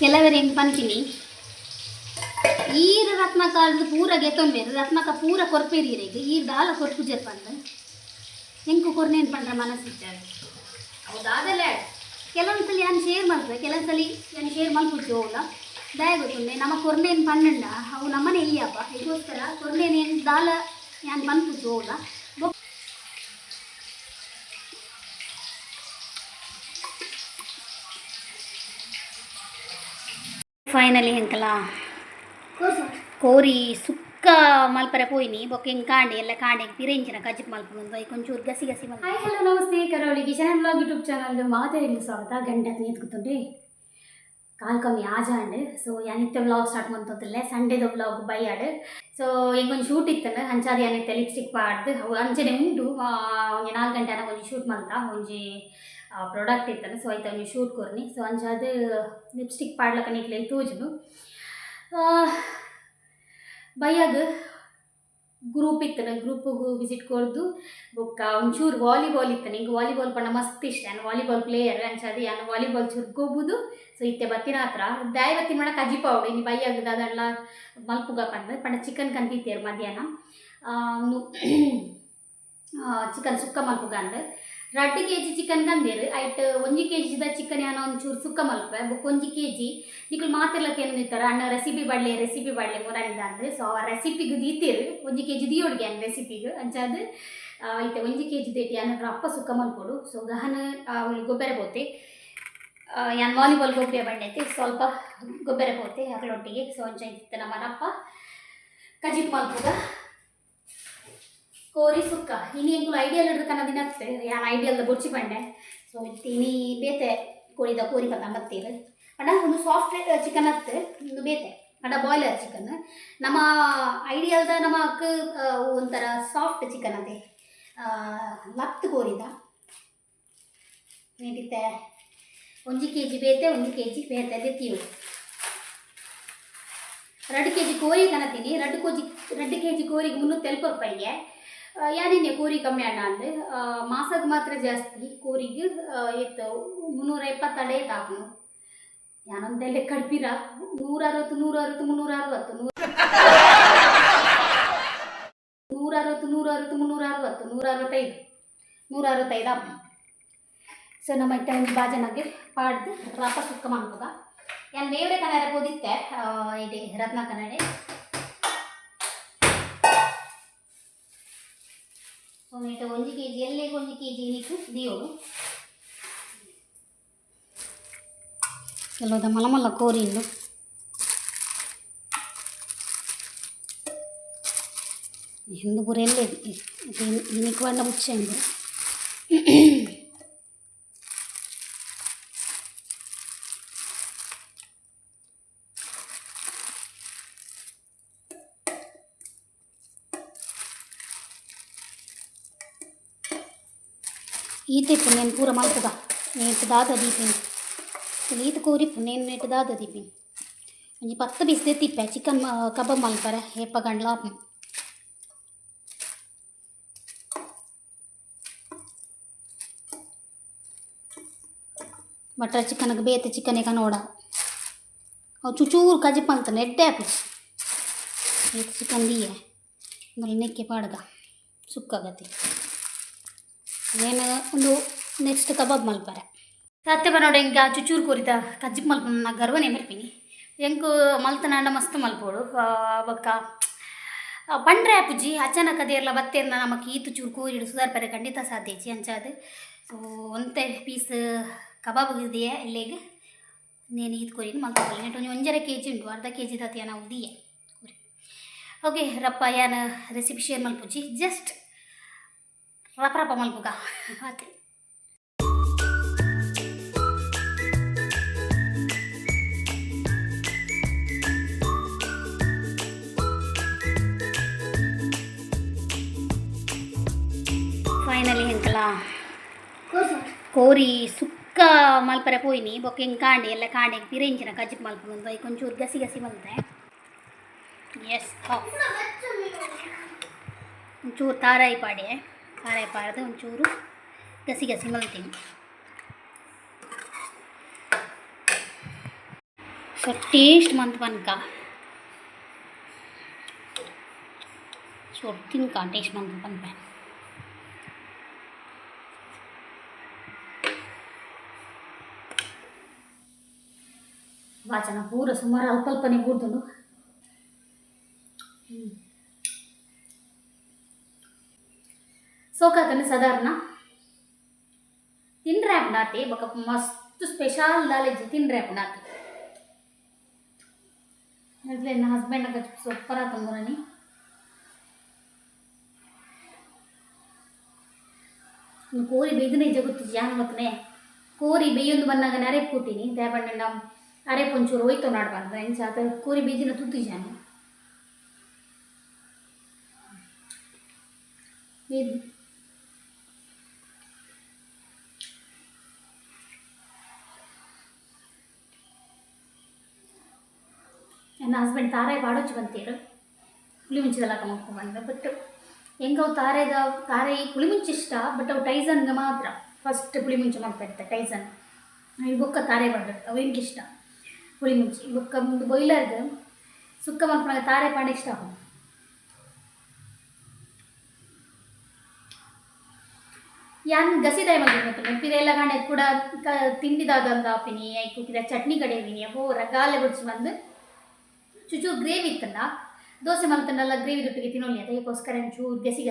ಕೆಲವರು ಹೆಂಗೆ ಪಂತೀನಿ ಈರು ರತ್ನಕಾಲದ ಪೂರ ಗೆತ್ತೊಂಬೇರು ರತ್ನಕ ಪೂರ ಕೊರ್ಪೇರಿರಿಗೆ ಈ ದಾಲ ಕೊರ್ಪು ಜರ್ಪಂಡ ಹೆಂಗೆ ಕೊರ್ನೇನು ಪಂಡ್ರ ಮನಸ್ಸಿದ್ದಾರೆ ಹೌದಾದಲ್ಲ ಕೆಲವೊಂದ್ಸಲ ನಾನು ಶೇರ್ ಮಾಡ್ತೇವೆ ಕೆಲವೊಂದ್ಸಲಿ ನಾನು ಶೇರ್ ಮಾಡ್ಬಿಟ್ಟು ಹೋಗಲ್ಲ ದಯ ಗೊತ್ತುಂಡೆ ನಮ್ಮ ಕೊರ್ನೇನು ಪಣ್ಣಂಡ ಅವು ನಮ್ಮನೆ ಇಲ್ಲಪ್ಪ ಇದಕ್ಕೋಸ್ಕರ ಕೊರ್ನೇನು ದಾಲ ನಾನು ಬಂದ್ಬಿಟ್ಟು ಹೋಗಲ್ಲ ಫೈನಲಿ ಹೆಂಕಲ್ಲ ಕೋರಿ ಸುಕ್ಕ ಮಲ್ಪರೆ ಪೋಯ್ನಿ ಬೊಕ್ಕ ಹೆಂಗೆ ಕಾಂಡೆ ಎಲ್ಲ ಕಾಂಡೆ ಪಿರೇಂಚಿನ ಕಜಿಪ್ ಮಲ್ಪೊಂದು ಐ ಕೊಂಚೂರು ಗಸಿ ಗಸಿ ಮಲ್ಪ. ಹಾಯ್ ಹಲೋ ನಮಸ್ತೆ ಕರಾವಳಿ ಕಿಚನ್ ಬ್ಲಾಗ್ ಯೂಟ್ಯೂಬ್ ಚಾನಲ್ ಮಾತಾಡಲಿ ಸ್ವಾಗತ. ಗಂಟೆ ನಿಂತ್ಕೊತುಂಡ್ರಿ ಕಾಲು ಕಮ್ಮಿ ಆಜಾಂಡ್ ಸೊ ಯಾನಿತ್ತೆ ವ್ಲಾಗ್ ಸ್ಟಾರ್ಟ್ ಮಾಡ್ತಂತಲ್ಲ ಸಂಡೇದ ವ್ಲಾಗ್ ಬೈಯಾಡು. ಸೊ ಹೆಂಗೊಂದು ಶೂಟ್ ಇತ್ತಂದ್ರೆ ಹಂಚಾದ ಯಾನಿತ್ತೆ ಲಿಪ್ಸ್ಟಿಕ್ ಪಾಡ್ದು ಅವು ಅಂಚನೆ ಉಂಟು ಒಂಜಿ 4 ಗಂಟೆ ಒಂಜಿ ಶೂಟ್ ಮಾಡ್ತಾ ಒಂಜಿ ಪ್ರಾಡಕ್ಟ್ ಇತ್ತಂದ್ರೆ ಸೊ ಆಯ್ತು ಅವ್ನಿಗೆ ಶೂಟ್ ಕೊರ್ನಿ. ಸೊ ಅಂಚಾದ ಲಿಪ್ಸ್ಟಿಕ್ ಪಾಡ್ಲಕ್ಕ ನಿಕ್ಲೆ ತೋಜನು ಬೈಯಾಗ ಗ್ರೂಪ್ ಇತ್ತನ ಗ್ರೂಪಿಗೆ ವಿಸಿಟ್ ಕೊಡ್ದು ಬೊಕ್ಕ ಒಂಚೂರು ವಾಲಿಬಾಲ್ ಇತ್ತು. ನಿಂಗೆ ವಾಲಿಬಾಲ್ ಪಂಡ ಮಸ್ತ್ ಇಷ್ಟ. ನಾನು ವಾಲಿಬಾಲ್ ಪ್ಲೇಯರ್ ಅಂಚದು ನಾನು ವಾಲಿಬಾಲ್ ಚುರ್ಕೋಬೋದು. ಸೊ ಇತ್ತೆ ಬತ್ತಿನ ಹತ್ರ ದಾಯ ಬತ್ತಿನ ಮಾಡ ಕಜಿಪಾವಡು ಇನ್ನು ಬೈಯಾಗದ ಅದೆಲ್ಲ ಮಲ್ಪುಗ ಪಂಡ ಚಿಕನ್ ಕಂತಿತ್ತೇರು ಮಧ್ಯಾಹ್ನ ಚಿಕನ್ ಸುಕ್ಕ ಮಲ್ಪುಗ ಅಂದು 2 kg ಚಿಕನ್ ಕಂದೇರು ಐಟ್ 1 kg ಚಿಕನ್ ಏನೋ ಒಂಚೂರು ಸುಕ್ಕ ಮಲ್ಪೆ ಬುಕ್ 1 kg ನಿಕ್ಲು ಮಾತಿರ್ಲಕ್ಕೆ ಏನು ನಿಂತಾರೆ ಅಣ್ಣ ರೆಸಿಪಿ ಬಾಡ್ಲೆ ಮುರಾನಿದ ಅಂದ್ರೆ. ಸೊ ಆ ರೆಸಿಪಿಗೆ ದೀತೇರು 1 kg ದಿಯೋಡ್ಗೆ ಅನ್ನ ರೆಸಿಪಿಗೆ ಅಂಚಾದು ಐತೆ 1 kg ದೇಟಿ ಅನ್ನೋದ್ರ ಅಪ್ಪ ಸುಕ್ಕ ಮಲ್ಪೋಡು. ಸೊ ಗಹನ ಅವಳು ಗೊಬ್ಬರ ಬೋತೆ ಯಾನು ವಾಲಿಬಾಲ್ ಗೊಬ್ಬರ ಬಂಡೈತೆ ಸ್ವಲ್ಪ ಗೊಬ್ಬರ ಬೋತೆ ಅಗಳೊಟ್ಟಿಗೆ. ಸೊ ಅಂಚ ಇತ್ತು ನಮ್ಮ ಅಪ್ಪ ಕಜಿಪ್ ಮಲ್ಪುಗ ಕೋರಿ ಸುಕ್ಕ ಇನಿ ಎಂಕುಲು ಐಡಿಯಲ್ ಹಿಡ್ದು ದಿನ ಹತ್ತೆ ಯಾನು ಐಡಿಯಲ್ದ ಬೊಚ್ಚಿ ಬಂಡೆ. ಸೊ ಇನಿ ಬೇತೆ ಕೋಳಿದ ಕೋರಿ ಪತ್ತ ಬತ್ತೀರು ಅಣ್ಣ ಒಂದು ಸಾಫ್ಟ್ ಚಿಕನ್ ಹತ್ತು ಒಂದು ಬೇತೆ ಅಣ್ಣ ಬಾಯ್ಲರ್ ಚಿಕನ್ ನಮ್ಮ ಐಡಿಯಲ್ದ ನಮ್ಮ ಅಕ್ಕ ಒಂಥರ ಸಾಫ್ಟ್ ಚಿಕನ್ ಅದೇ ಲತ್ತು ಕೋರಿದ ನೀಡಿತ್ತೆ 1 kg ಬೇತೆ 1 kg ಬೇತೆ ಅದೇ ತೀವು 2 kg ಕೋರಿ ಕನತೀನಿ 2 kg ಕೋರಿಗೆ 340 ರೂಪಾಯಿಗೆ ಯಾನೇನೆ ಕೋರಿ ಕಮ್ಮಿ ಅಣ್ಣ ಅಂದರೆ ಮಾಸಕ್ಕೆ ಮಾತ್ರ ಜಾಸ್ತಿ ಕೋರಿಗೆ ಇತ್ತು 370 ಅಡೇ ತಾಪನು ಯಾನೊಂದೆಲ್ಲ ಕಡ್ಪಿರ 160 360 165 ಅಪ್ಪ. ಸೊ ನಮ್ಮ ಇಟ್ಟ ಒಂದು ಬಾಜನಾಗೆ ಪಾಡ್ದು ರಾಪ ಸುಕ್ಕ ಮಾಡ್ಬೋದ ಯಾನು ಬೇರೆ ಕನ್ನಡ ಓದಿತ್ತೆ ಇಡೀ ರತ್ನ ಕನ್ನಡ. ಸೊ ನೀಟ 1 kg ಎಲ್ಲಿಗೆ 1 kg ನೀಕು ದಿಯೋಡು ಕೆಲವದ ಮಲಮಲ್ಲ ಕೋರಿಂದು ಎಂದು ಪೂರ ಎಲ್ಲೇ ಇನ್ನಿಕ್ಕೆ ಬಣ್ಣ ಮುಚ್ಚಂದು ಈತೆ ಪುಣ್ಯನ್ ಪೂರ ಮಲ್ಪುಗ ನೇಟು ದಾದ ದೀಪಿನಿ ಈತ ಕೋರಿ ಪುಣ್ಯನ್ ನೇಟು ದಾದ ದೀಪಿನಿ ಒಂಜಿ 10 ಪೀಸ್ ತೆತ್ತಿಪ್ಪೆ ಚಿಕನ್ ಕಬಾಬ್ ಮಲ್ಪರೆ ಹೇಪ ಗಂಡ್ಲ ಬಟರ್ ಚಿಕನ್ಗೆ ಬೇತೆ ಚಿಕನಿಗೆ ನೋಡ ಅವು ಚೂಚೂರು ಕಜಿಪ್ ಮಲ್ತಾನೆ ಎಡ್ಡೆ ಹಾಪಿಸ್ ಬೇತೆ ಚಿಕನ್ ದೀಯೆ ಆಮೇಲೆ ನೆಕ್ಕೆ ಪಾಡ್ಗ ಸುಕ್ಕಾಗತ್ತೆ ಏನು ಒಂದು ನೆಕ್ಸ್ಟ್ ಕಬಾಬ್ ಮಲ್ಪರೆ ಸತ್ಯ ಬರೋಡು ಹೆಂಗೆ ಚುಚೂರು ಕೋರಿದ ಕಜ್ಜಿಪ್ ಮಲ್ಪ ನಾ ಗರ್ವನೇ ಮಲ್ಪಿನಿ ಹೆಂಗೆ ಮಲ್ತನಾಂಡ ಮಸ್ತ್ ಮಲ್ಪೋಡು ಬೊಕ್ಕ ಪಂಡ್ರೆ ಆಪುಜಿ ಅಚಾನಕ್ ಅದೆಲ್ಲ ಬತ್ತೇರ್ನ ನಮಕ್ ಈತು ಚೂರು ಕೋರಿಡು ಸುಧಾರ್ಪರೆ ಖಂಡಿತ ಸಾಧ್ಯಚಿ ಅಂಚಾದು. ಸೊ ಒಂತೆ ಪೀಸ್ ಕಬಾಬ್ ಇದೆಯೇ ಇಲ್ಲಿಗೆ ನೇನು ಈದು ಕೋರಿನ ಮಲ್ಪೋಲ್ಲ ನೆಟ್ಟು 1.5 kg ಉಂಟು 1/2 kg ದತ್ತಿಯ ನಾವು ದಿಯೆ ಕೋರಿ. ಓಕೆ ರಪ್ಪ ಯಾನ ರೆಸಿಪಿ ಶೇರ್ ಮಲ್ಪುಜಿ ಜಸ್ಟ್ ರಪ ಮಲ್ಪುಗ ಆತೆ. ಫೈನಲಿ ಹೆಂಕಲ್ಲ ಕೋರಿ ಸುಕ್ಕ ಮಲ್ಪರೆ ಪೋಯ್ನಿ ಬೊಕ್ಕ ಹೆಂಗೆ ಕಾಂಡೆ ಎಲ್ಲ ಕಾಂಡೆ ಪಿರೇಂಚಿನ ಕಜಿಪ್ ಮಲ್ಪೊಂದು ಐ ಕೊಂಚೂರು ಗಸಿ ಗಸಿ ಮಲ್ತೆ. ಎಸ್ ಒಂಚೂರು ತಾರಾಯಿ ಪಾಡ್ದು ಒಂಚೂರು ಗಸಿ ಗಸಿ ಮಲ್ತೀನಿ. ಸೊ ಟೇಸ್ಟ್ ಮಂತ್ ಪನ್ಕ ಸೊ ತಿನ್ಕ ಟೇಸ್ಟ್ ಮಂತ್ ಪನ್ಪೆ ವಾಚನ ಪೂರ ಸುಮಾರು ಅಲ್ಪಲ್ಪನೆ ಕೂಡ್ದು ಸೋಕಾತನೆ ಸಾಧಾರಣ ತಿನ್ರೆ ನಾತಿ ಬೊಕ ಮಸ್ತ್ ಸ್ಪೆಷಲ್ ದಾಲೆಜಿ ತಿನ್ರೆ ನಾತಿ એટલે ના હસબન્ડ ને સુપર આ તંગોની ಕೋರಿ ಬೇಯ್ದನೆ ಜಗುತ್ತು ಜಾನ್ ಗೊತ್ತನೆ ಕೋರಿ ಬೇಯೊಂದು ಬಂದಾಗ ಅರೆ ಕೂತೀನಿ ದೇವಣ್ಣ ನಾವು ಅರೆ ಒಂಚೂರು ಹೋಯ್ತು ನಾಡ್ಬಾರ್ದು ಹೆಂಗೆ ಆತ ಕೋರಿ ಬೇಯ್ದಿನ ತುತ್ತಿ ಜಾನು ನನ್ನ ಹಸ್ಬೆಂಡ್ ತಾರಾಯಿ ಬಾಡೋಚು ಬಂತೀರು ಹುಳಿ ಮುಂಚಿದೆಲ್ಲ ಕಮ್ಮಕ್ಕೆ ಬಂದು ಬಟ್ ಹೆಂಗೆ ಅವು ತಾರಾಯಿ ಹುಳಿ ಮುಂಚೆ ಇಷ್ಟ ಬಟ್ ಅವು ಟೈಸನ್ಗೆ ಮಾತ್ರ ಫಸ್ಟ್ ಹುಳಿ ಮುಂಚೆ ಮಾಡ್ತಾ ಟೈಸನ್ ಈ ಬೊಕ್ಕ ತಾರಾಯಿ ಬಾಡಿರುತ್ತೆ ಅವು ಹೆಂಗೆ ಇಷ್ಟ ಹುಳಿ ಮುಂಚೆ ಬೊಕ್ಕ ಮುಂದೆ ಬಾಯ್ಲರ್ದು ಸುಕ್ಕ ಮಾಡ್ಕೊಂಡಾಗ ತಾರಾಯಿ ಪಾಂಡೆ ಇಷ್ಟ ಆಗ ಯಾನ್ ಗಸಿದಾಯಿ ಮಾಡಿರ್ಬೇಕು ನೆನಪಿದೆಲ್ಲ ಕಾಣೆ ಕೂಡ ತಿಂಡಿದಾದಂತ ಆಪಿನಿ ಐ ಕುಕ್ಕಿದ ಚಟ್ನಿ ಕಡೆವಿನಿ ಅಪ್ಪೋ ರಗಾಲೆ ಬಿಡಿಸಿ ಬಂದು ಚೂಚೂರು ಗ್ರೇವಿ ಇತ್ತಲ್ಲ ದೋಸೆ ಮಲ್ತನ್ನೆಲ್ಲ ಗ್ರೇವಿ ರೊಟ್ಟಿಗೆ ತಿನ್ನೋಲಿ ಅದಕ್ಕೋಸ್ಕರ ಚೂರು ಗಸಿ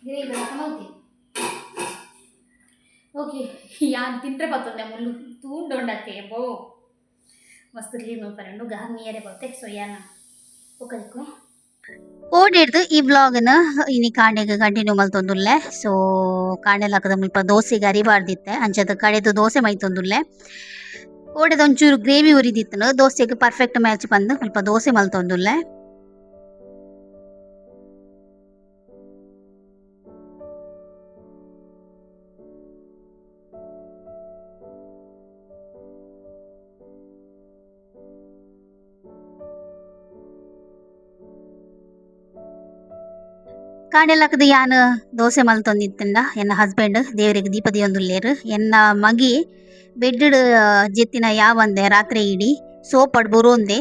ಗ್ರೇವಿ ಮಲ್ತೀನಿ ಓಕೆ ಯಾನ್ ತಿಂಡ್ರೆ ಬರ್ತದೆ ಮುಳ್ಳು ತೂಂಡೊಂಡಕ್ಕೆ ಬೋ ಮಸ್ತ್ ಕ್ಲೀನ್ ನೋಡ್ಕೊಂಡು ಗಾರ್ ನಿಯರೇ ಬರುತ್ತೆ ಸೊ ಯಾನ ಒಕ್ಕದಕ್ಕೂ ಓಡಿಡ್ದು ಈ ಬ್ಲಾಗ್ನ ಇನಿ ಕಾಂಡೆಗೆ ಕಂಟಿನ್ಯೂ ಮಲ್ತೊಂದುಲ್ಲೆ ಸೊ ಕಾಂಡೆಲಾಕದ ಮುಲ್ಪ ದೋಸೆಗೆ ಅರಿಬಾರ್ದಿತ್ತೆ ಅಂಚದ ಕಡೆದು ದೋಸೆ ಮೈತೊಂದುಲ್ಲೆ ಓಡೆದ ಒಂಚೂರು ಗ್ರೇವಿ ಉರಿದಿತ್ತು ದೋಸೆಗೆ ಪರ್ಫೆಕ್ಟ್ ಮ್ಯಾಚ್ ಬಂದು ಸ್ವಲ್ಪ ದೋಸೆ ಮಲ್ತೊಂದುಲ್ಲೆ ಕಾಂಡೆಲಾಕದ ಯಾನ್ ದೋಸೆ ಮಲ್ತೊಂದಿತ್ತಂಡ ಎನ್ನ ಹಸ್ಬೆಂಡ್ ದೇವರಿಗೆ ದೀಪ ದಿಯೊಂದುಲ್ಲೇರು ಎನ್ನ ಮಗಿ ಬೆಡ್ ಜೆತ್ತಿನ ಯಾವಂದೆ ರಾತ್ರಿ ಇಡೀ ಸೋಪಡ್ ಬುರೋಂದೆ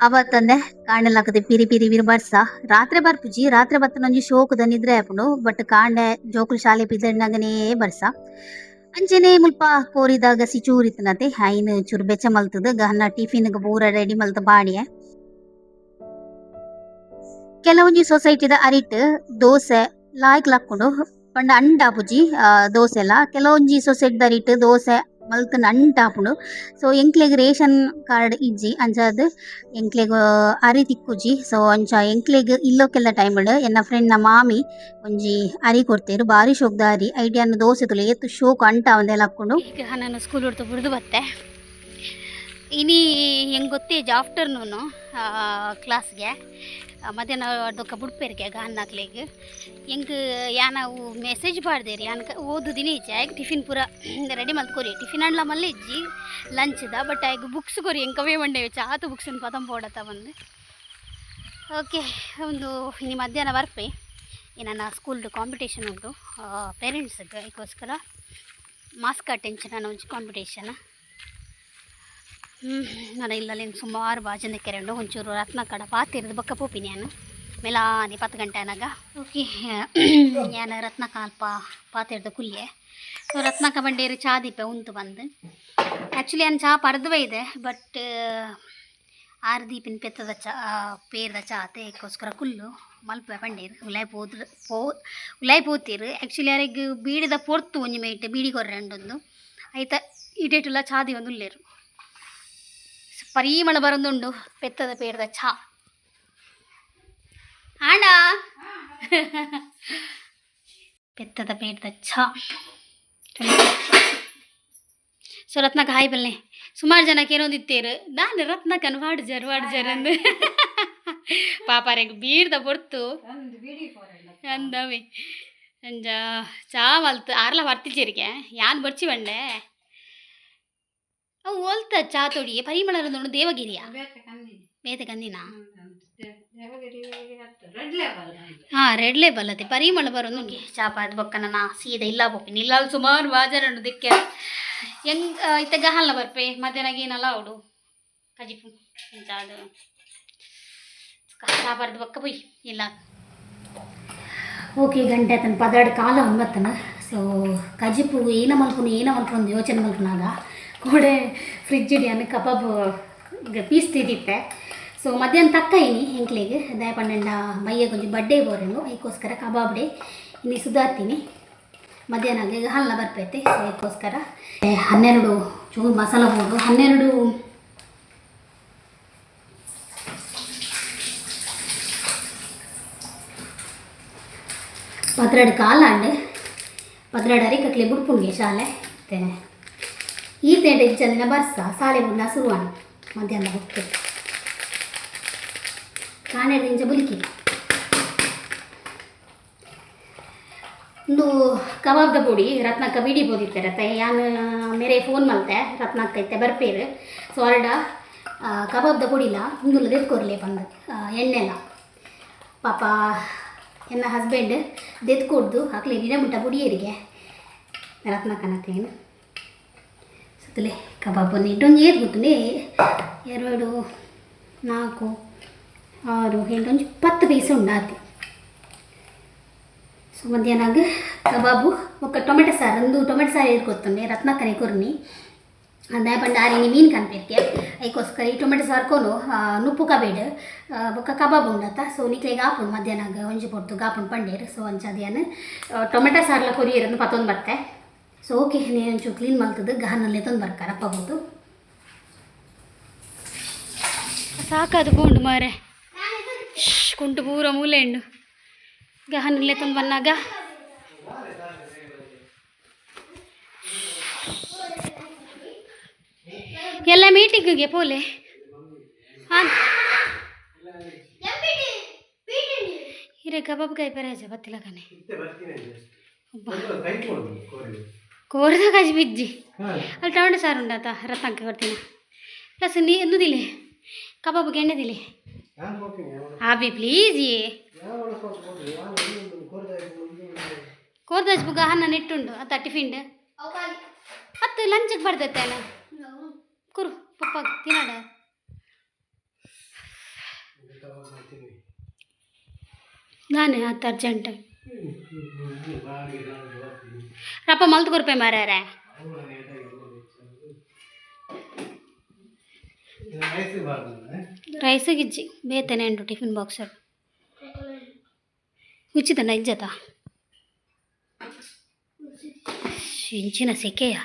ಅವತ್ತಂದೆ ಕಾಂಡೆಲಾಕದೆ ಪಿರಿ ಬರ್ಸ ರಾತ್ರಿ ಬರ್ಪುಜಿ ರಾತ್ರಿ ಬತ್ತ ನಂಜಿ ಶೋಕದ ನಿದ್ರೆ ಆಪುಂಡು ಬಟ್ ಕಾಂಡೆ ಜೋಕುಲು ಶಾಲೆ ಪಿದಣ್ಣಗನೇ ಬರ್ಸ ಅಂಚೆನೆ ಮುಲ್ಪ ಕೋರಿದಾಗ ಸಿಚೂರಿತ್ತನತೆ ಐನ್ ಚೂರು ಬೆಚ್ಚ ಮಲ್ತದ ಗಹನ ಟಿಫಿನ್ಗೆ ಪೂರ ರೆಡಿ ಮಲ್ತ ಬಾಡಿಯೆ ಕೆಲವೊಂಜಿ ಸೊಸೈಟಿದ ಅರಿಟ್ ದೋಸೆ ಲಾಯ್ಕ್ ಲಕ್ಕೊಂಡು ಪಂಡ ಅಂಟಾಪುಜಿ ದೋಸೆಲ ಕೆಲವೊಂಜಿ ಸೊಸೈಟಿದ ಅರಿಟ್ ದೋಸೆ ಮಲ್ತನ ಅಂಟಾಪುಂಡು ಸೊ ಎಂಕ್ಲೆಗ್ ರೇಷನ್ ಕಾರ್ಡ್ ಇಜ್ಜಿ ಅಂಚಾದ್ ಎಂಕ್ಲೆಗ್ ಅರಿ ತಿಕ್ಕುಜಿ ಸೊ ಅಂಚ ಎಂಕ್ಲೆಗ್ ಇಲ್ಲೋಕೆಲ್ಲ ಟೈಮ್ಡ್ ಎನ್ನ ಫ್ರೆಂಡ್ನ ಮಾಮಿ ಒಂಜಿ ಅರಿ ಕೊಡ್ತೇರು ಬಾರಿ ಶೋಕ್ದ ಅರಿ ಐಡಿಯಾನ ದೋಸೆ ತುಲೆ ಎತ್ತು ಶೋಕು ಅಂಟ ಒಂದೆಲ್ಲ ಹಾಕ್ಕೊಂಡು ಈಗ ನಾನು ಸ್ಕೂಲ್ ಹೊಡ್ತು ಬಿಡ್ದು ಬತ್ತೆ ಇನಿ ಹೆಂಗೆ ಗೊತ್ತೇಜ್ ಆಫ್ಟರ್ನೂನು ಕ್ಲಾಸ್ಗೆ ಮಧ್ಯಾಹ್ನ ಅದಕ್ಕೆ ಬುಡ್ಪೇರಿಗೆ ಗಾನ್ನಾಕ್ಲೆಗ್ ಹೆಂಗೆ ಯಾನವು ಮೆಸೇಜ್ ಪಾಡ್ದೇರಿ ಯಾನಕ ಓದು ದಿನ ಇಜ್ಜಿ ಆಯ್ಕೆ ಟಿಫಿನ್ ಪೂರ ರೆಡಿ ಮಲ್ಕೊರಿ ಟಿಫಿನ್ ಅಂಡ್ಲ ಮಲ್ಲ ಇಜ್ಜಿ ಲಂಚ್ದ ಬಟ್ ಆಯ್ಕೆ ಬುಕ್ಸ್ ಕೊರಿ ಹೆಂಕವೇ ಒಂಡೆ ಚಾತು ಬುಕ್ಸನ್ನು ಪದಂ ಪೋಡತ್ತ ಬಂದು ಓಕೆ ಒಂದು ಇನ್ನು ಮಧ್ಯಾಹ್ನ ಬರ್ಪೆ ನನ್ನ ಸ್ಕೂಲ್ದು ಕಾಂಪಿಟೇಷನ್ ಉಂಟು ಪೇರೆಂಟ್ಸ್ಗೆ ಅದಕ್ಕೋಸ್ಕರ ಮಾಸ್ಕ್ ಅಟೆನ್ಷನ್ ಅನ್ನೋ ಒಂಚು ಕಾಂಪಿಟೇಷನ್ ನಾನು ಇಲ್ಲಲ್ಲಿ ಸುಮಾರು ಬಾಜನ ಕೆರೆಂಡು ಒಂಚೂರು ರತ್ನ ಕಡ ಪಾತಿರ್ದು ಬಕ್ಕ ಪೋಪಿನಿ ನಾನು ಮೇಲಾನಿ 10 ಗಂಟೆ ಅನಾಗ ಓಕೆ ನಾನು ರತ್ನ ಕಾಲ್ಪ ಪಾತಿರ್ದು ಕುಲ್ಲೆ ಸೊ ರತ್ನಕ ಬಂಡೇರು ಚಾ ದೀಪ ಉಂಟು ಬಂದು ಆ್ಯಕ್ಚುಲಿ ನಾನು ಚಾ ಪರ್ದುವೆ ಇದೆ ಬಟ್ 6 ದೀಪಿನ ಪೆತ್ತದ ಚಾ ಪೇರ್ದ ಚಾ ಅದಕ್ಕೋಸ್ಕರ ಕುಲ್ಲು ಮಲ್ಪೆ ಬಂಡೇರು ಉಲಾಯ್ ಪೋತೀರು ಆ್ಯಕ್ಚುಲಿ ಯಾರಿಗೆ ಬೀಡಿದ ಪೊರ್ತು ಒಂಜಿ ಮೇಟ್ ಬೀಡಿ ಕೊರ್ರೆ ಉಂಡೊಂದು ಆಯ್ತಾ ಈ ಡೇಟುಲ್ಲ ಚಾದಿ ಒಂದು ಉಲ್ಲೇರು ಪರಿಮಳ ಬರೊಂದುಂಡು ಪೆತ್ತದ ಪೇರ್ದ ಚಾ ಆಂಡ ಪೆತ್ತದ ಪೇರ್ದ ಚಾ ಸೊ ರತ್ನಕ ಹಾಯ್ ಬಲ್ಲೆ ಸುಮಾರು ಜನಕ್ಕೆ ಏನೊಂದಿತ್ತೇರು ನಾನು ರತ್ನಕನ್ ವಾಡ್ಜರ್ ಅಂದು ಪಾಪಾರೆಗೆ ಬೀಡ್ದ ಬೊರ್ತು ಅಂದವೆ ಅಂಜ ಚಾ ಮಲ್ತು ಆರ್ಲ ಬರ್ತಿಚ್ಚೇರಿಗೆ ಯಾನ್ ಬರ್ಚಿ ಬಂಡೆ ಅವು ಓಲ್ತ ಚಾ ತೊಡಿ ಪರಿಮಳ ನೋಡು ದೇವಗಿರಿಯ ಬೇತೆ ಕಂದಿನ ಹಾಂ ರೆಡ್ ಲೇಬಲ್ ಅದೇ ಪರಿಮಳ ಬರೋದು ಚಾಪಾದ ಬೊಕ್ಕನ ನಾ ಸೀದಾ ಇಲ್ಲ ಬೊಪ್ಪಿನ ಇಲ್ಲ ಸುಮಾರು ಬಾಜಾರನ್ನು ದಿಕ್ಕೆ ಹೆಂಗ್ ಇತ್ತ ಗಹಲ್ನ ಬರ್ಪೆ ಮಧ್ಯಾಹ್ನ ಏನಲ್ಲ ಅವಡು ಕಜಿಪು ಎಂತ ಅದು ಚಾಪಾರ್ದು ಬೊಕ್ಕ ಪುಯ್ ಇಲ್ಲ ಓಕೆ ಗಂಟೆ ಆತನ ಪದಾರ್ಡ್ ಕಾಲ ಒಂಬತ್ತನ ಸೊ ಕಜಿಪು ಏನ ಮಲ್ಪೊಂದು ಯೋಚನೆ ಮಲ್ಪನಾಗ ಕೋಡೆ ಫ್ರಿಜ್ ಇಡಿಯನ್ನು ಕಬಾಬ್ ಪೀಸ್ ತಿದ್ದಿತ್ತೆ ಸೊ ಮಧ್ಯಾಹ್ನ ತಕ್ಕ ಇನಿ ಹೆಂಕ್ಲಿಗೆ ದಯ ಪಂಡ ಮೈಯ ಕೊಂಚ ಬಡ್ಡೆ ಬೋರೆಂಡು ಅದಕ್ಕೋಸ್ಕರ ಕಬಾಬ್ ಡೇ ಇನ್ನು ಸುಧಾರ್ತೀನಿ ಮಧ್ಯಾಹ್ನ ಈಗ ಹಲ್ಲ ಬರ್ಪೈತೆ ಸೊ ಅದಕ್ಕೋಸ್ಕರ 12 ಚೂರು ಮಸಾಲ ಪೌಡ್ರು 12 12 ಕಾಲಾಂಡು 12 ಅರಿಕಟ್ಲೆ ಬುಡ್ಪುಂಗೆ ಶಾಲೆ ಮತ್ತು ಈ ತೇಂಡ ಇಜ್ಜಂದಿನ ಬರ್ಸ ಸಾಲೆ ಬುಡ್ನ ಸುರುವಾಣ ಮಧ್ಯಾಹ್ನ ಹೋಗ್ತದೆ ಕಾಣೆಡ್ ಇಂಚ ಬುಲಿಕಿ ಒಂದು ಕಬಾಬ್ದ ಪುಡಿ ರತ್ನಕ್ಕ ಬಿಡಿ ಬೋದಿತ್ತೆ ರತ್ತ ಯಾನು ಮೇರೆ ಫೋನ್ ಮಲ್ತೆ ರತ್ನಕ್ಕ ಇತ್ತೆ ಬರ್ಪೇರು ಸೊ ಹೊರಡ ಕಬಾಬ್ದ ಪುಡಿಲ ಇಂದುಲ್ಲ ದೆತ್ಕೊರ್ಲೆ ಬಂದು ಎಣ್ಣೆಲ್ಲ ಪಾಪ ಎನ್ನ ಹಸ್ಬೆಂಡ್ ದೆತ್ಕೊಡ್ದು ಹಾಕ್ಲಿ ಗಿಡಮುಟ್ಟ ಪುಡಿಯರಿಗೆ ರತ್ನಕ್ಕನಕ್ಕೇನು ಸುತ್ತಲೇ ಕಬಾಬನ್ನು ಇಟ್ಟೊಂದು ಏದು ಗೊತ್ತುಂಡೆ 2 4 6 8 10 ಪೀಸ್ ಉಂಡಾತಿ ಸೊ ಮಧ್ಯಾಹ್ನ ಕಬಾಬು ఒక ಟೊಮೆಟೊ ಸಾರು ಒಂದು ಟೊಮೆಟೊ ಸಾರು ಏದು ಗೊತ್ತುಂಡೆ ರತ್ನಕ್ಕನೆ ಕೊರ್ನಿ ಅಂದಾಯ ಪಂಡ ಆರಿನಿ ಮೀನು ಕನ್ಪೇರ್ಕೆ ಅದಕ್ಕೋಸ್ಕರ ಈ ಟೊಮೆಟೊ ಸಾರ್ಕೊಂಡು ನುಪ್ಪು ಕಬೇಡು ಬೊಕ್ಕ ಕಬಾಬ್ ಉಂಡತ್ತ ಸೊ ನಿಕ್ಲೆಗೆ ಹಾಪುಂಡು ಮಧ್ಯಾಹ್ನ ಒಂಜಿ ಪೊಡ್ತು ಗಾಪುಂಡು ಪಂಡೇರು ಸೊ ಅಂಚದೇನು ಟೊಮೆಟೊ ಸಾರ್ಲ ಕೊರಿಯರನ್ನು ಪತ್ತೊಂದು ಬರ್ತೆ ಸೊ ಓಕೆ ನೀನು ಒಂಚೂರು ಕ್ಲೀನ್ ಮಲ್ತದ್ದು ಗಹನಲ್ಲೇ ತಂದು ಬರ್ಕಾರ ಅಪ್ಪಬಹುದು ಸಾಕದು ಕೊಂಡು ಮಾರೆ ಕುಂಟು ಪೂರ ಮೂಲೆ ಉಂಡು ಗಹನಲ್ಲೇ ತಂದು ಬನ್ನಾಗ ಎಲ್ಲ ಮೀಟಿಂಗಿಗೆ ಪೋಲೆ ಹಾಂ ಹಿರೇ ಕಬಾಬ್ ಕಾಯಿ ಪೆರಾಜ ಬತ್ತಿಲ್ಲ ಕನೆ ಕೋರ್ದ ಕಾಜಿ ಬಿಜ್ಜಿ ಅಲ್ಲಿ ಟೊಮೆಟೊ ಸಾರು ಉಂಡಾತ ರತ್ನಕ್ಕೆ ಕೊಡ್ತೀನಿ ಪ್ಲಸ್ ನೀ ಎಂದುದಿಲೆ ಕಬಾಬ್ಗೆ ಎಣ್ಣೆ ದಿಲೆ ಆಬಿ ಪ್ಲೀಸ್ ಕೋರ್ದಾಜ್ ಬುಗ ಹನ್ನ ನೆಟ್ಟುಂಡು ಅತ್ತ ಟಿಫಿನ್ ಅತ್ತು ಲಂಚಕ್ಕೆ ಬರ್ತೈತೆ ಅಲ್ಲ ಕುರು ಪಪ್ಪ ತಿನ್ನಾಡ ನಾನೇ ಅತ್ತ ಅರ್ಜೆಂಟ್ ರಪ್ಪ ಮಲ್ತು ಕೊರ್ಪೆ ಮಾರ್ಯಾರ ರೈಸಿಗಿಜ್ಜಿ ಬೇತೇನೆ ಉಂಟು ಟಿಫಿನ್ ಬಾಕ್ಸ್ ಉಚಿತನ ಇಜ್ಜತ ಇಂಚಿನ ಸೆಕೆಯ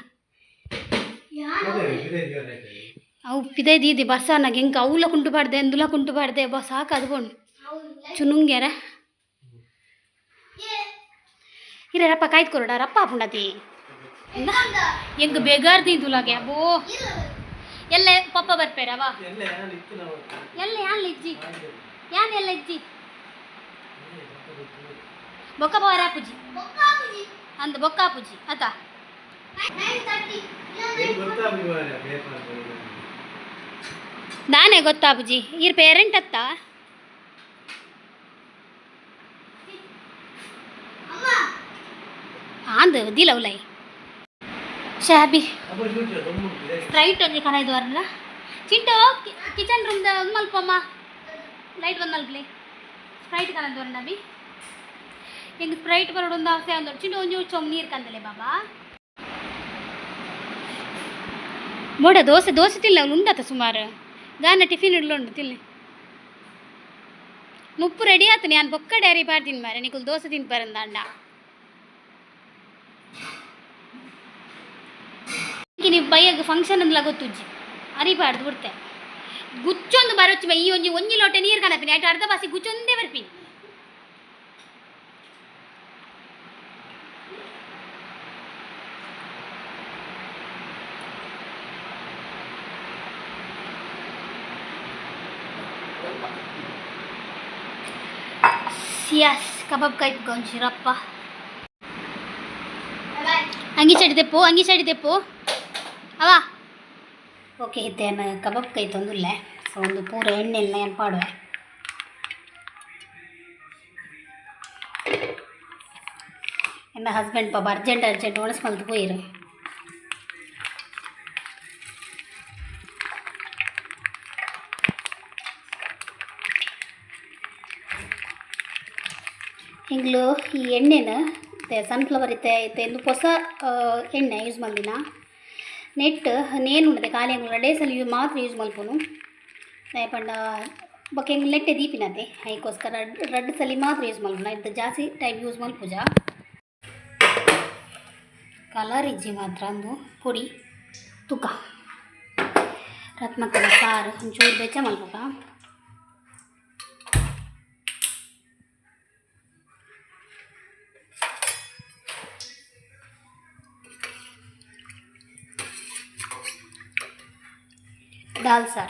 ಅವು ಪಿದೆ ದೀದಿ ಬಸ್ಸಾನಾಗ ಹೆಂಗೆ ಅವಲ ಕುಂಟು ಬಾಡ್ದೆ ಎಂದುಲ ಕುಂಟು ಬಾಡ್ದೆ ಬಾ ಸಾಕು ಅದ್ಕೊಂಡು ಚುನುಂಗ್ಯಾರ ಇರೇ ರಪ್ಪ ಕಾಯ್ದು ಕೊರಡ ರಪ್ಪ ಪುಂಡತಿ ಹೆಂಗೆ ಬೇಗಾರ್ದಿ ತುಲಾಗೆ ಅಬ್ಬೋ ಎಲ್ಲ ಪಪ್ಪ ಬರ್ಪೇರವಾ ಎಲ್ಲ ಯಾನ್ ಇಜ್ಜಿ ಯಾನ್ ಎಲ್ಲ ಇಜ್ಜಿ ಬೊಕ್ಕ ಪವರ ಪೂಜಿ ಅಂದ ಬೊಕ್ಕ ಪೂಜಿ ಅತ ನಾನೇ ಗೊತ್ತಾ ಪೂಜಿ ಇರ್ ಪೇರೆಂಟ್ ಅತ್ತ ಆಂದ ದಿಲವ್ಲೈ ಶಾಬಿ ಸ್ಪ್ರೈಟ್ ಒಂಜಿ ಕನಾಯ್ದು ವರ್ನ ಚಿಂಟು ಕಿಚನ್ ರೂಮ್ದ ಒಂದು ಮಲ್ಪಮ್ಮ ಲೈಟ್ ಒಂದು ಮಲ್ಪಲೆ ಸ್ಪ್ರೈಟ್ ಕನಾಯ್ದು ವರ್ನ ಬಿ ಹೆಂಗೆ ಸ್ಪ್ರೈಟ್ ಬರೋಡು ಒಂದು ಅವಸೆ ಒಂದು ಚಿಂಟು ಒಂಜಿ ಚೊಂಗ್ ನೀರು ಕಂದಲೆ ಬಾಬಾ ಮೋಡ ದೋಸೆ ದೋಸೆ ತಿಲ್ಲ ಉಂಡತ ಸುಮಾರು ಗಾನ ಟಿಫಿನ್ ಇಡ್ಲುಂಡು ತಿಲ್ಲಿ ಮುಪ್ಪು ರೆಡಿ ಆತು ನಾನು ಬೊಕ್ಕ ಡ್ಯಾರಿ ಪಾಡ್ತೀನಿ ಮಾರೆ ನಿಕುಲ್ ದೋಸೆ ತಿಂದು ಬರಂದ ಅಂಡ ನೀವು ಬೈಯಾಗ ಫಂಕ್ಷನ್ ಅಂದ್ಲ ಗೊತ್ತುಜ್ಜಿ ಅರಿಬಾರ್ದು ಬಿಡ್ತೆ ಗುಚ್ಚೊಂದು ಬರೊಚ್ಚಿ ಬೈ ಒಂಜಿ ಒಂಜಿ ಲೋಟೆ ನೀರು ಕನಪಿನಿ ಆಯ್ತು ಅರ್ಧ ಬಾಸಿ ಗುಚ್ಚೊಂದೇ ಬರ್ಪಿನಿ ಸಿಯಾಸ್ ಕಬಾಬ್ ಕಾಯ್ತು ಗೊಂಚಿರಪ್ಪ ಅಂಗಿ ಸೈಡ್ ತೆಪ್ಪು ಅವ ಓಕೆ ಇತ್ತೇನು ಕಬಾಬ್ ಕೈ ತೊಂದಿಲ್ಲ ಸೊ ಒಂದು ಪೂರ ಎಣ್ಣೆಲ್ಲ ಏನು ಪಾಡುವೆ ನನ್ನ ಹಸ್ಬೆಂಡ್ ಪಾಪ ಅರ್ಜೆಂಟ್ ಒಣಸ್ ಮಲ್ತು ಪೋಯಿರು. ಹಿಂಗ್ಲು ಈ ಎಣ್ಣೆನ ಸನ್ಫ್ಲವರ್ ಇತ್ತೆ ಹೊಸ ಎಣ್ಣೆ ಯೂಸ್ ಮಲ್ದಿನ ನೆಟ್ ನೇನು ಉಂಟದೆ ಖಾಲಿ ಅಂಗುಲ ಡೇಸಲ್ಲಿ ಮಾತ್ರ ಯೂಸ್ ಮಲ್ಪುನು ಪಂಡ ಬೊಕ್ಕ ಹೆಂಗೆ ನೆಟ್ಟೆ ದೀಪಿನತೆ ಅದಕ್ಕೋಸ್ಕರ ರಡ್ಡು ಸಲ ಮಾತ್ರ ಯೂಸ್ ಮಲ್ಪುನ ಇದು ಜಾಸ್ತಿ ಟೈಮ್ ಯೂಸ್ ಮಲ್ಪುಜ. ಕಲರ್ ಇಜ್ಜಿ ಮಾತ್ರ ಅಂದು ಪುಡಿ ತುಕ ರತ್ಮಕ್ಕನ ಸಾರು ಒಂಚೂರು ಬೆಚ್ಚ ಮಲ್ಪಕ. दाल सार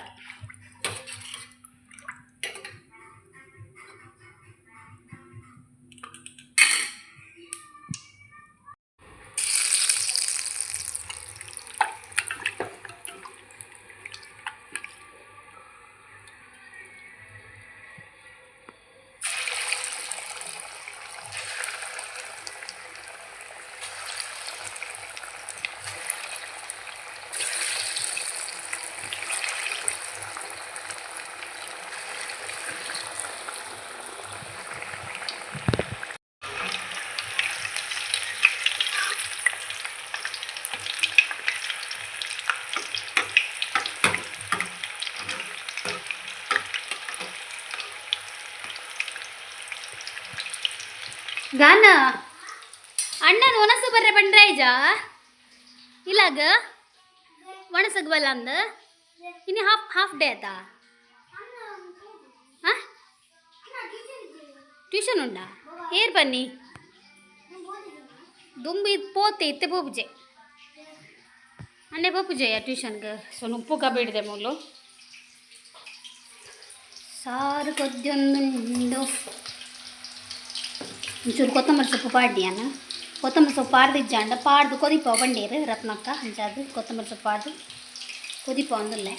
ಗಾನ ಅಣ್ಣನ ಒಣಸು ಬರ್ರೆ ಬಂಡ್ರಾಯ್ಜ ಇಲ್ಲಾಗ ಒಣಸಗ್ ಬಲ್ಲ ಅಂದ ಇನ್ನು ಹಾಫ್ ಡೇ ಆಯ್ತಾ ಹಾಂ ಟ್ಯೂಷನ್ ಉಂಡಾ ಏರ್ ಬನ್ನಿ ದುಂಬಿ ಪೋತೆ ಇತ್ತೆ ಪೋಪುಜೆ ಅನ್ನೆ ಪೋಪುಜೆಯ ಟ್ಯೂಷನ್ಗೆ ಸೊ ಉಪ್ಪು ಕಬೇಡಿದೆ ಮೂಲು ಸಾರು ಕೊದ್ದೊಂದು ಒಂಚೂರು ಕೊತ್ತಂಬರಿ ಸೊಪ್ಪು ಪಾಡ್ಯಾನ ಕೊತ್ತಂಬರಿ ಸೊಪ್ಪು ಪಾಡ್ದಿಜ್ಜಾಂಡ ಪಾಡ್ದು ಕೊದಿಪ ಬಂಡೇರು ರತ್ನಕ್ಕ ಅಂಚಾದು ಕೊತ್ತಂಬರಿ ಸೊಪ್ಪು ಪಾಡ್ದು ಕೊದಿಪ ಒಂದಲ್ಲೇ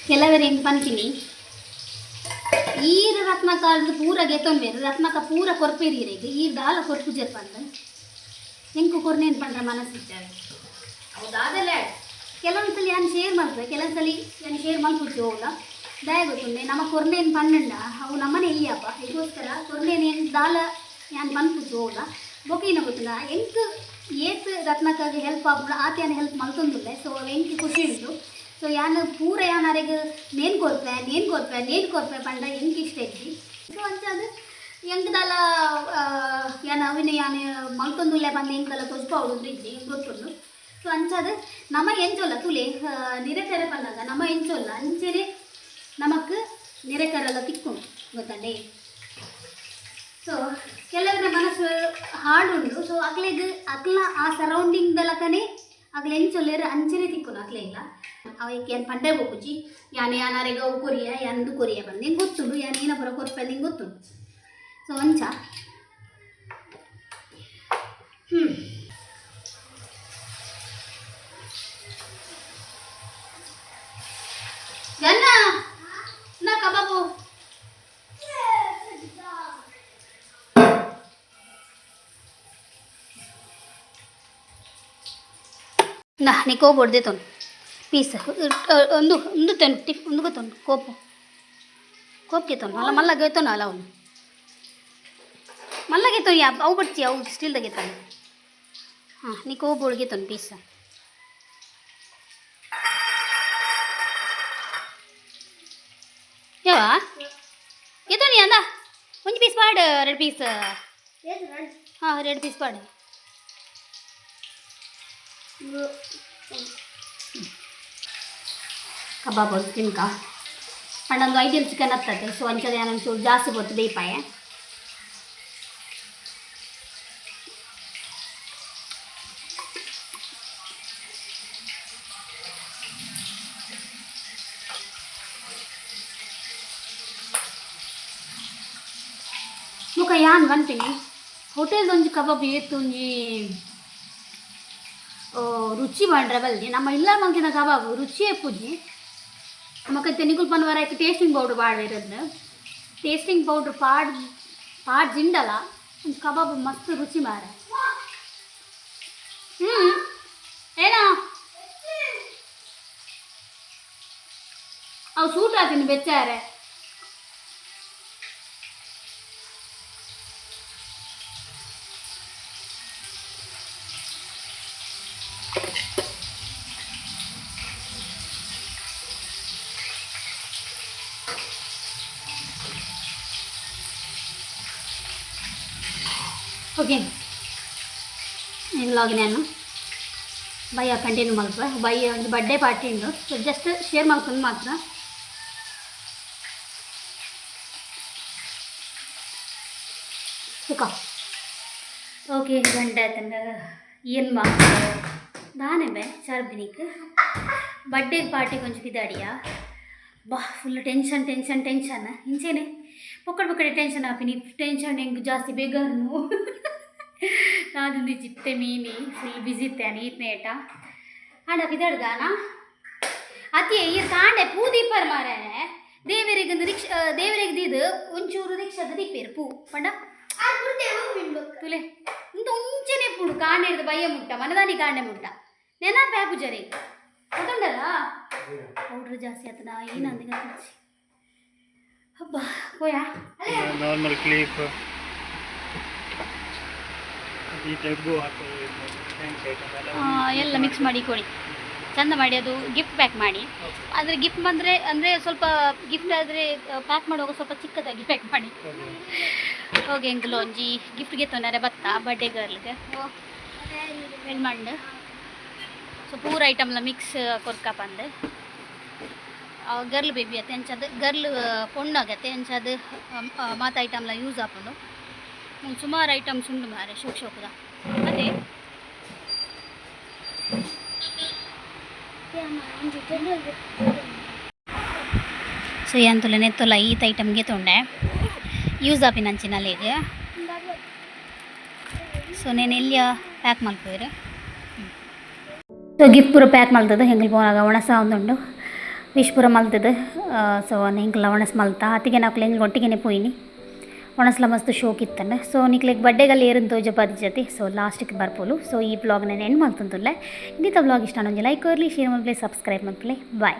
ಕೆಲವರೆ ಹೆಂಗೆ ಪಂತೀನಿ ಈರು ರತ್ನಕ್ಕ ಅದು ಪೂರ ಗೆತ್ತೊಂಬೇರು ರತ್ನಕ್ಕ ಪೂರ ಕೊರ್ಪೇರಿರಿಗೆ ಈ ದಾಲ ಕೊರ್ಪು ಜರ್ಪಂದು ಹೆಂಗೆ ಕೊರ್ನೇನು ಪಂಡ್ರೆ ಮನಸ್ಸಿದ್ದಾರೆ ಹೌದಾದಲ್ಲ ಕೆಲವೊಂದ್ಸಲಿ ನಾನು ಶೇರ್ ಮಾಡ್ತೇವೆ ಕೆಲವೊಂದ್ಸಲಿ ನಾನು ಶೇರ್ ಮಾಡ್ಬಿಟ್ಟು ಹೋಗಲ್ಲ ದಯ ಗೊತ್ತುಂಡೆ ನಮ್ಮ ಕೊರ್ನೇನು ಪಣ್ಣಂಡ ಅವು ನಮ್ಮನೆ ಇಲ್ಲಿಯಪ್ಪ ಇದಕ್ಕೋಸ್ಕರ ಕೊರ್ನೇನು ದಾಲ ನಾನು ಬಂದ್ಬಿಟ್ಟು ಹೋಗಲ್ಲ ಬೊಕೇನ ಗೊತ್ತಿಲ್ಲ ಎಂಕ್ ಏತ್ ರತ್ನಕ್ಕಾಗಿ ಹೆಲ್ಪ್ ಆಗ್ಬಿಡ ಆತ ಹೆಲ್ಪ್ ಮಲ್ತೊಂದಿಲ್ಲ ಸೊ ಎಂಕ್ ಖುಷಿ ಉಂಟು ಸೊ ಯಾನು ಪೂರ ಯಾನರಿಗೆ ನೇನು ಕೊರ್ಪೆ ಪಂಡ ಎಂಕ್ ಇಷ್ಟ ಐತಿ ಸೊ ಅಂಚದು ಎಂಕ್ದಲ್ಲ ಯಾನು ಅವಿನ ಯಾನು ಮಲ್ತೊಂದಿಲ್ಲ ಬಂದು ಎಂಕಲ್ಲ ತೊಜ್ಪ ಅವಳು ಇದ್ದಿ ಗೊತ್ತುಂಡು ಸೊ ಅಂಚದು ನಮ್ಮ ಎಂಚೊಲ್ಲ ತುಲೆ ನಿರೆಕರೆ ಬಂದಾಗ ನಮ್ಮ ಎಂಚೊಲ್ಲ ಅಂಚೆರೆ ನಮಕ್ ನಿರೆಕರೆಲ್ಲ ತಿಕ್ಕೊಂಡು ಗೊತ್ತಂಡೆ ಸೊ ಕೆಲವರ ಮನಸ್ಸು ಹಾಡುಂಡು ಸೊ ಅಕ್ಲ ಆ ಸರೌಂಡಿಂಗ್ದಲಕನೇ ಅಕ್ಲೆ ಎಂಚೊಲ್ಲೇರು ಅಂಚೆರೆ ತಿಕ್ಕೊಂಡು ಅಕ್ಲೆ ಇಲ್ಲ ಅವಕ್ಕೆ ಏನು ಪಂಡೆ ಹೋಗುಜಿ ಯಾನು ಯಾನಾರೆಗ ಅವು ಕೊರಿಯ ಯಾನದು ಕೊರಿಯ ಬಂದು ಹಿಂಗೆ ಗೊತ್ತುಂಡು ಯಾನು ಏನಪುರ ಕೊರ್ಪೆ ಹಿಂಗೆ ಗೊತ್ತುಂಡು ಸೊ ಅಂಚ ಗನ್ನ ನಾ ಕಬಾಬು ನಾ ನೀ ಕೋಪು ಹೊಡೆದೆ ತೊಂದು ಪೀಸ್ ಒಂದು ತೊಂದು ಟಿಫ್ ಒಂದು ಗೊತ್ತೊಂದು ಕೋಪ್ಗೆ ತೊಂದು ಅಲ್ಲ ಮಲ್ಲಗೆ ತೊಂದು ಅಲ್ಲ ಅವನು ಮಲ್ಲಗೆ ತೊಂದು ಅವು ಬಡ್ತಿ ಅವು ಸ್ಟೀಲ್ದಾಗೆ ತೊಂದು ಹಾಂ ನೀ ಕೋಪು ಹೊಡ್ಗೆ ತೊಂದು ಪೀಸ್ ಯಾವ ಎತ್ತೋ ನೀ ಅಂದ ಒಂದು ಪೀಸ್ ಪಾಡು 2 ಪೀಸ್ ಹಾಂ 2 ಪೀಸ್ ಪಾಡು ಕಬಾಬ್ ತಿನ್ಕ ಪಂಡೊಂದು ಐಟಮ್ ಚಿಕನ್ ಹತ್ತದೆ ಸೊ ಅಂಚದ ಏನೊಂಚೂರು ಜಾಸ್ತಿ ಬತ್ತು ಬೇಯ್ಪಾಯ ಮುಖ ಯಾನ್ ಬಂತೀನಿ ಹೋಟೆಲ್ದೊಂದು ಕಬಾಬ್ ಏತ್ತೊಂಜಿ ರುಚಿ ಮಾಡ್ರೆ ಬಲ್ದಿ ನಮ್ಮ ಇಲ್ಲ ಮಂಕಿನ ಕಬಾಬು ರುಚಿ ಎಪ್ಪುಜಿ मक्के तेनिकुल पनवारायक टेस्टिंग पौडर पाडिरद्नु टेस्टिंग पौडर पाड्जिंडला कबाब मस्त रुचि मारे ಏನ ಅವು ಸೂಟ್ ಆತೀನಿ ಬೆಚ್ಚಾರೆ ಓಕೆ ಈ ವ್ಲಾಗ್ ನಾನು ಬಯ್ಯ ಕಂಟಿನ್ಯೂ ಮಲ್ಪ ಬಯ್ಯ ಒಂದು ಬರ್ಡೇ ಪಾರ್ಟಿ ಉಂಡು ಸೊ ಜಸ್ಟ್ ಶೇರ್ ಮಾಡ್ಕೊಂಡು ಮಾತ್ರ ಸುಖ ಓಕೆ ಗಂಟೆ ಆಯ್ತಂಗ ಏನು ಮಾ ನಾನೇ ಬೇ ಚಾರ್ಬಿನಿಕ್ ಬರ್ಡೇ ಪಾರ್ಟಿ ಕೊಂಚ ಇದಾಡಿಯಾ ಬಾ ಫುಲ್ ಟೆನ್ಷನ್ ಟೆನ್ಷನ್ ಟೆನ್ಷನ್ ಇಂಚೇನೆ ಪೊಕ್ಕಡೆ ಟೆನ್ಷನ್ ಆಪಿನಿ ಟೆನ್ಷನ್ ಹೆಂಗೆ ಜಾಸ್ತಿ ಬೇಗನು ನಾದೊಂದು ಚಿತ್ತೆ ಮೀನಿ ಫುಲ್ ಬಿಸಿ ಇತ್ತೇನೆ ಈತ್ನೇಟ ಆಂಡ ಬಿದಡ್ದಾನ ಅತಿ ಈ ತಾಂಡೆ ಪೂ ದೀಪರ್ ಮಾರೇನೆ ದೇವರಿಗೆ ದೇವರಿಗೆ ದೀದು ಒಂಚೂರು ರಿಕ್ಷಾದ ದೀಪೇರು ಪೂ ಪಂಡ ತುಲೆ ಇಂತ ಉಂಚನೆ ಪುಡು ಕಾಂಡೆ ಹಿಡಿದು ಬಯ್ಯ ಮುಟ್ಟ ಮನದಾನಿ ಕಾಂಡೆ ಮುಟ್ಟ ನೆನಾ ಪ್ಯಾಪು ಜರಿ ಗೊತ್ತುಂಡಲ್ಲ ಪೌಡ್ರ್ ಜಾಸ್ತಿ ಆತದ ಏನಂದಿಗೆ ಹಬ್ಬ ಹೋಯಾ ನಾರ್ಮಲ್ ಕ್ಲಿಪ್ ಎಲ್ಲ ಮಿಕ್ಸ್ ಮಾಡಿ ಕೊಡಿ ಚಂದ ಮಾಡಿ ಅದು ಗಿಫ್ಟ್ ಪ್ಯಾಕ್ ಮಾಡಿ ಆದರೆ ಗಿಫ್ಟ್ ಬಂದರೆ ಅಂದರೆ ಸ್ವಲ್ಪ ಗಿಫ್ಟ್ ಆದರೆ ಪ್ಯಾಕ್ ಮಾಡುವಾಗ ಸ್ವಲ್ಪ ಚಿಕ್ಕದಾಗಿ ಪ್ಯಾಕ್ ಮಾಡಿ ಹೋಗಿ ಎಂಕಲು ಒಂಜಿ ಗಿಫ್ಟ್ಗೆ ತೊಂದರೆ ಬತ್ತ ಬರ್ಡೇ ಗರ್ಲ್ಗೆ ವೆಲ್ಮಂಡ್ ಸೊ ಪೂರ ಐಟಮ್ಲ ಮಿಕ್ಸ್ ಕೊರ್ಕ ಬಂದು ಗರ್ಲ್ ಬೇಬಿ ಅತ್ತೆ ಎಂಚದು ಗರ್ಲ್ ಪೊಣ್ಣಾಗತ್ತೆ ಎಂಚದು ಮಾತು ಐಟಮ್ಲ ಯೂಸ್ ಹಾಕೊಂಡು ಸುಮಾರು ಐಟಮ್ಸ್ ಉಂಡು ಮಾರೆ ಶೋಕದ ಅದೇ ಸೊ ಎಂತುಲ ನೆತ್ತೊಲ ಈತ ಐಟಮ್ಗೆ ತೊಂಡೆ ಯೂಸ್ ಆಪಿನ ಅಂಚಿನಲ್ಲಿಗೆ ಸೊ నేను ಎಲ್ಲಿಯ ಪ್ಯಾಕ್ ಮಲ್ಪೋರು ಸೊ ಗಿಫ್ಟ್ ಪೂರ ಪ್ಯಾಕ್ ಮಲ್ತದ್ದು ಹೆಂಗೆ ಪೋನಾಗ ಒಣಸ ಒಂದುಂಡು ವಿಶ್ ಪೂರ ಮಲ್ತದ್ದು ಸೊ ಹೆಂಗೆಲ್ಲ ಒಣಸ್ ಮಲ್ತಾ ಅತ್ತಿಗೆ ನಾಲ್ಕು ಹೆಂಗೆ ಒಟ್ಟಿಗೆ ಪೋಯಿನಿ ಒಣಸ್ಲ ಮಸ್ತ್ ಶೋಕ್ ಇತ್ತಂಡೆ ಸೊ ನಿಕ್ಲೆಗ್ ಬಡ್ಡೆಗಲ್ಲಿ ಏರನ್ ತೋಜಪಾದಿ ಜೊತೆ ಸೊ ಲಾಸ್ಟಿಗೆ ಬರ್ಪೋಲು ಸೊ ಈ ಬ್ಲಾಗ್ ನಾನು ಎಂಡ್ ಮಾಡ್ತಂತುಲ್ಲೆ ಇಂದಿತ ಬ್ಲಾಗ್ ಇಷ್ಟ ನನಗೆ ಲೈಕ್ ಕೊರ್ಲಿ ಶೇರ್ ಮಾಡ್ಲಿ ಸಬ್ಸ್ಕ್ರೈಬ್ ಮಾಡ್ಲಿ ಬಾಯ್.